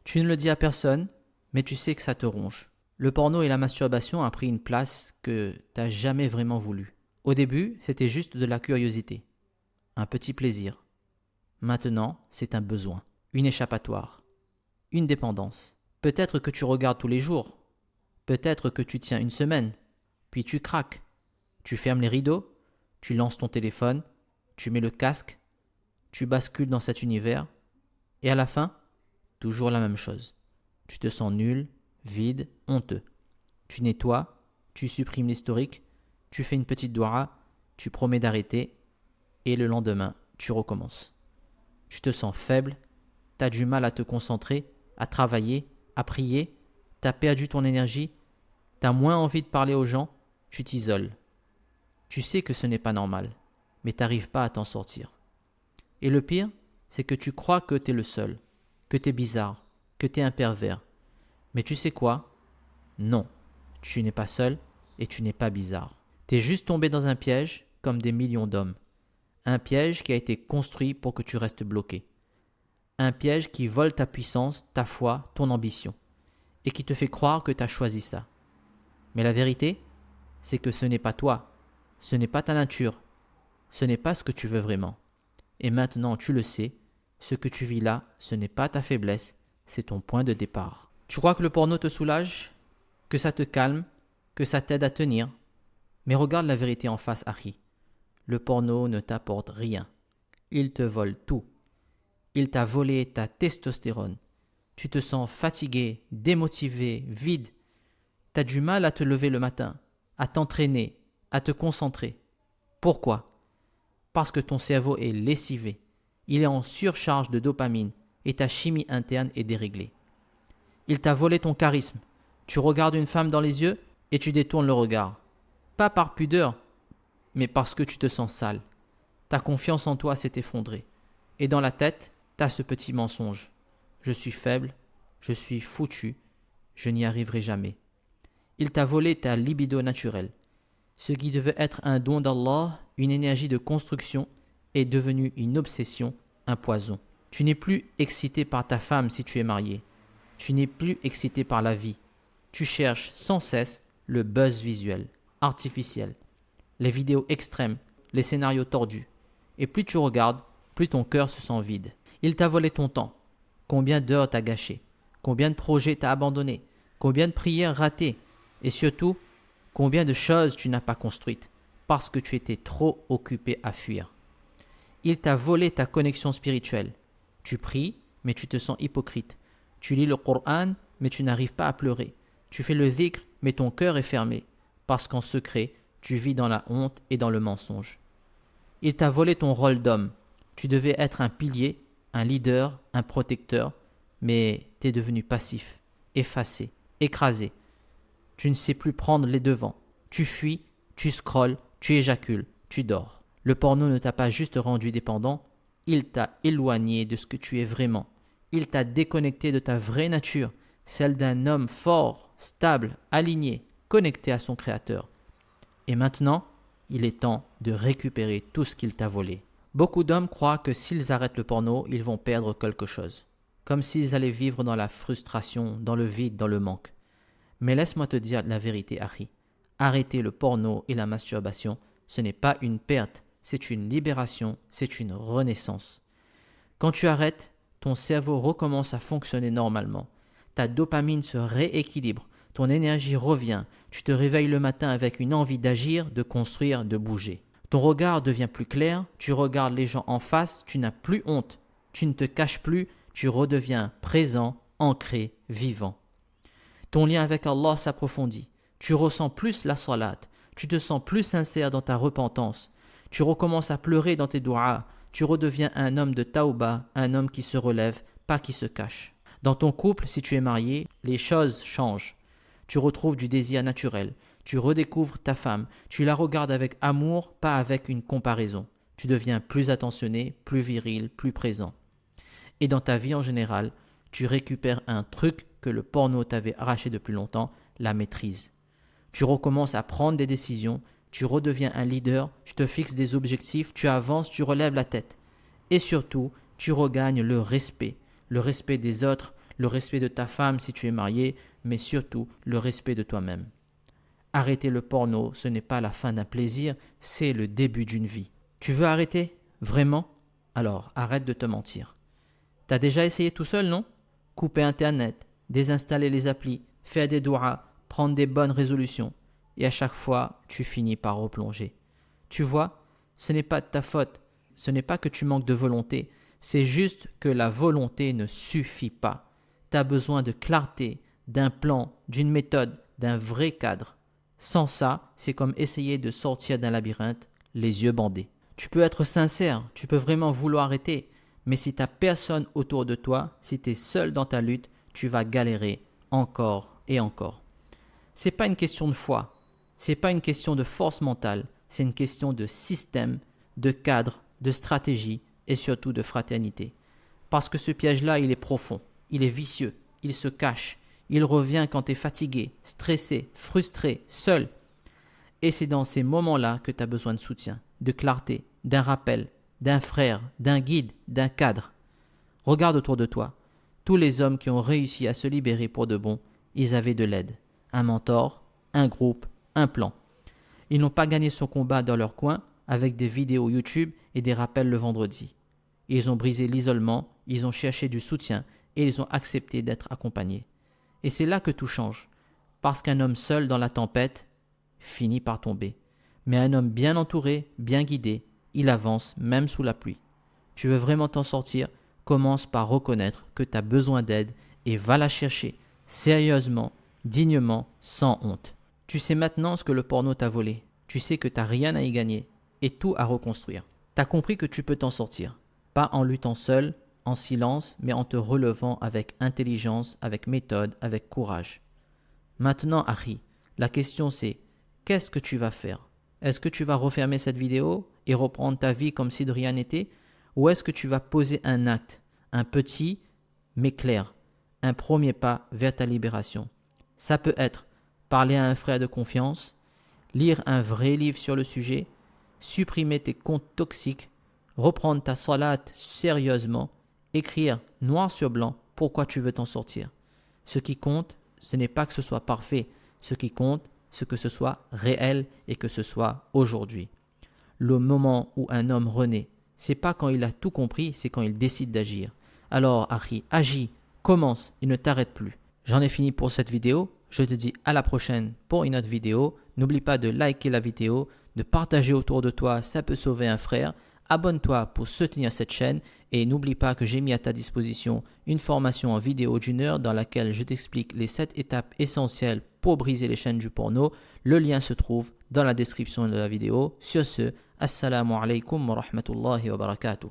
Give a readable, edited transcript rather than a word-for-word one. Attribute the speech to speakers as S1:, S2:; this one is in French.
S1: Tu ne le dis à personne, mais tu sais que ça te ronge. Le porno et la masturbation ont pris une place que tu n'as jamais vraiment voulu. Au début, c'était juste de la curiosité, un petit plaisir. Maintenant, c'est un besoin, une échappatoire, une dépendance. Peut-être que tu regardes tous les jours, peut-être que tu tiens une semaine, puis tu craques. Tu fermes les rideaux, tu lances ton téléphone, tu mets le casque, tu bascules dans cet univers, et à la fin, toujours la même chose. Tu te sens nul, vide, honteux. Tu nettoies, tu supprimes l'historique, tu fais une petite doua, tu promets d'arrêter, et le lendemain, tu recommences. Tu te sens faible, tu as du mal à te concentrer, à travailler, à prier, tu as perdu ton énergie, tu as moins envie de parler aux gens, tu t'isoles. Tu sais que ce n'est pas normal, mais tu n'arrives pas à t'en sortir. Et le pire, c'est que tu crois que tu es le seul, que tu es bizarre, que tu es un pervers. Mais tu sais quoi? Non, tu n'es pas seul et tu n'es pas bizarre. Tu es juste tombé dans un piège comme des millions d'hommes. Un piège qui a été construit pour que tu restes bloqué. Un piège qui vole ta puissance, ta foi, ton ambition, et qui te fait croire que tu as choisi ça. Mais la vérité, c'est que ce n'est pas toi, ce n'est pas ta nature, ce n'est pas ce que tu veux vraiment. Et maintenant tu le sais, ce que tu vis là, ce n'est pas ta faiblesse, c'est ton point de départ. Tu crois que le porno te soulage, que ça te calme, que ça t'aide à tenir. Mais regarde la vérité en face, Harry. Le porno ne t'apporte rien. Il te vole tout. Il t'a volé ta testostérone. Tu te sens fatigué, démotivé, vide. T'as du mal à te lever le matin, à t'entraîner, à te concentrer. Pourquoi? Parce que ton cerveau est lessivé. Il est en surcharge de dopamine et ta chimie interne est déréglée. Il t'a volé ton charisme. Tu regardes une femme dans les yeux et tu détournes le regard. Pas par pudeur, mais parce que tu te sens sale. Ta confiance en toi s'est effondrée. Et dans la tête, t'as ce petit mensonge. Je suis faible, je suis foutu, je n'y arriverai jamais. Il t'a volé ta libido naturelle. Ce qui devait être un don d'Allah, une énergie de construction, est devenu une obsession, un poison. Tu n'es plus excité par ta femme si tu es marié. Tu n'es plus excité par la vie. Tu cherches sans cesse le buzz visuel, artificiel, les vidéos extrêmes, les scénarios tordus. Et plus tu regardes, plus ton cœur se sent vide. Il t'a volé ton temps. Combien d'heures t'as gâché? Combien de projets t'as abandonnés? Combien de prières ratées? Et surtout, combien de choses tu n'as pas construites parce que tu étais trop occupé à fuir? Il t'a volé ta connexion spirituelle. Tu pries, mais tu te sens hypocrite. Tu lis le Coran, mais tu n'arrives pas à pleurer. Tu fais le dhikr, mais ton cœur est fermé, parce qu'en secret, tu vis dans la honte et dans le mensonge. Il t'a volé ton rôle d'homme. Tu devais être un pilier, un leader, un protecteur, mais t'es devenu passif, effacé, écrasé. Tu ne sais plus prendre les devants. Tu fuis, tu scrolles, tu éjacules, tu dors. Le porno ne t'a pas juste rendu dépendant, il t'a éloigné de ce que tu es vraiment. Il t'a déconnecté de ta vraie nature, celle d'un homme fort, stable, aligné, connecté à son Créateur. Et maintenant, il est temps de récupérer tout ce qu'il t'a volé. Beaucoup d'hommes croient que s'ils arrêtent le porno, ils vont perdre quelque chose. Comme s'ils allaient vivre dans la frustration, dans le vide, dans le manque. Mais laisse-moi te dire la vérité, Harry. Arrêter le porno et la masturbation, ce n'est pas une perte, c'est une libération, c'est une renaissance. Quand tu arrêtes, ton cerveau recommence à fonctionner normalement. Ta dopamine se rééquilibre, ton énergie revient, tu te réveilles le matin avec une envie d'agir, de construire, de bouger. Ton regard devient plus clair, tu regardes les gens en face, tu n'as plus honte, tu ne te caches plus, tu redeviens présent, ancré, vivant. Ton lien avec Allah s'approfondit, tu ressens plus la salat, tu te sens plus sincère dans ta repentance, tu recommences à pleurer dans tes douas, tu redeviens un homme de tauba, un homme qui se relève, pas qui se cache. Dans ton couple, si tu es marié, les choses changent. Tu retrouves du désir naturel, tu redécouvres ta femme, tu la regardes avec amour, pas avec une comparaison. Tu deviens plus attentionné, plus viril, plus présent. Et dans ta vie en général, tu récupères un truc que le porno t'avait arraché depuis longtemps, la maîtrise. Tu recommences à prendre des décisions, tu redeviens un leader, tu te fixes des objectifs, tu avances, tu relèves la tête. Et surtout, tu regagnes le respect des autres, le respect de ta femme si tu es marié, mais surtout le respect de toi-même. Arrêter le porno, ce n'est pas la fin d'un plaisir, c'est le début d'une vie. Tu veux arrêter? Vraiment? Alors arrête de te mentir. T'as déjà essayé tout seul, non? Couper Internet, désinstaller les applis, faire des douas, prendre des bonnes résolutions. Et à chaque fois, tu finis par replonger. Tu vois, ce n'est pas de ta faute. Ce n'est pas que tu manques de volonté. C'est juste que la volonté ne suffit pas. Tu as besoin de clarté, d'un plan, d'une méthode, d'un vrai cadre. Sans ça, c'est comme essayer de sortir d'un labyrinthe, les yeux bandés. Tu peux être sincère, tu peux vraiment vouloir arrêter, mais si tu n'as personne autour de toi, si tu es seul dans ta lutte, tu vas galérer encore et encore. C'est pas une question de foi, c'est pas une question de force mentale, c'est une question de système, de cadre, de stratégie et surtout de fraternité. Parce que ce piège-là, il est profond, il est vicieux, il se cache, il revient quand tu es fatigué, stressé, frustré, seul. Et c'est dans ces moments-là que tu as besoin de soutien, de clarté, d'un rappel, d'un frère, d'un guide, d'un cadre. Regarde autour de toi. Tous les hommes qui ont réussi à se libérer pour de bon, ils avaient de l'aide. Un mentor, un groupe, un plan. Ils n'ont pas gagné son combat dans leur coin avec des vidéos YouTube et des rappels le vendredi. Ils ont brisé l'isolement, ils ont cherché du soutien et ils ont accepté d'être accompagnés. Et c'est là que tout change. Parce qu'un homme seul dans la tempête finit par tomber. Mais un homme bien entouré, bien guidé, il avance même sous la pluie. Tu veux vraiment t'en sortir? Commence par reconnaître que tu as besoin d'aide et va la chercher, sérieusement, dignement, sans honte. Tu sais maintenant ce que le porno t'a volé. Tu sais que tu n'as rien à y gagner et tout à reconstruire. Tu as compris que tu peux t'en sortir. Pas en luttant seul, en silence, mais en te relevant avec intelligence, avec méthode, avec courage. Maintenant, Harry, la question c'est, qu'est-ce que tu vas faire? Est-ce que tu vas refermer cette vidéo et reprendre ta vie comme si de rien n'était? Ou est-ce que tu vas poser un acte, un petit mais clair, un premier pas vers ta libération? Ça peut être parler à un frère de confiance, lire un vrai livre sur le sujet, supprimer tes comptes toxiques, reprendre ta salat sérieusement, écrire noir sur blanc pourquoi tu veux t'en sortir. Ce qui compte, ce n'est pas que ce soit parfait. Ce qui compte, c'est que ce soit réel et que ce soit aujourd'hui. Le moment où un homme renaît, c'est pas quand il a tout compris, c'est quand il décide d'agir. Alors, Harry, agis, commence et ne t'arrête plus. J'en ai fini pour cette vidéo. Je te dis à la prochaine pour une autre vidéo. N'oublie pas de liker la vidéo, de partager autour de toi, ça peut sauver un frère. Abonne-toi pour soutenir cette chaîne et n'oublie pas que j'ai mis à ta disposition une formation en vidéo d'1 heure dans laquelle je t'explique les 7 étapes essentielles pour briser les chaînes du porno. Le lien se trouve dans la description de la vidéo. Sur ce, assalamu alaikum wa rahmatullahi wa barakatuh.